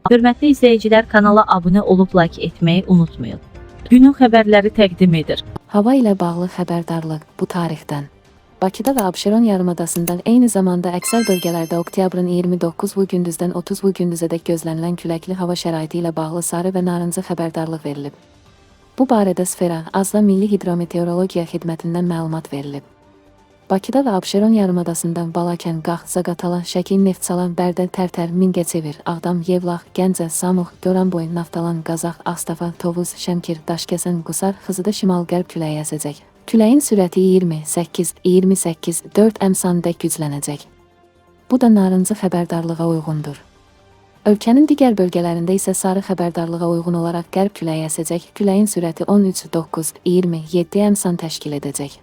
Hörmətli izləyicilər, kanala abunə olub like etməyi unutmayın. Günün xəbərləri təqdim edir. Hava ilə bağlı xəbərdarlıq bu tarixdən. Bakıda və Abşeron yarımadasından eyni zamanda əksər bölgələrdə oktyabrın 29 gündüzdən 30 gündüzədək gözlənilən küləkli hava şəraiti ilə bağlı sarı və narıncı xəbərdarlıq verilib. Bu barədə Sfera, Azla Milli Hidrometeorologiya Xidmətindən məlumat verilib. Bakıda və Abşeron yarımadasından Balakən, Qax, Zaqatala, Şəki, Neftçalan, Bərdə, Tərtər, Mingəçevir, Ağdam, Yevlax, Gəncə, Samux, Goranboy, Naftalan, Qazax, Ağstafa, Tovuz, Şəmkir, Daşkəsən, Qusar, Xızıda şimal-qərb küləyi əsəcək. Küləyin sürəti 28-4 əmsandək güclənəcək. Bu da narıncı xəbərdarlığa uyğundur. Ölkənin digər bölgələrində isə sarı xəbərdarlığa uyğun olaraq qərb küləyi əsəcək. Küləyin sürəti 13-9-27 əmsan təşkil edəcək.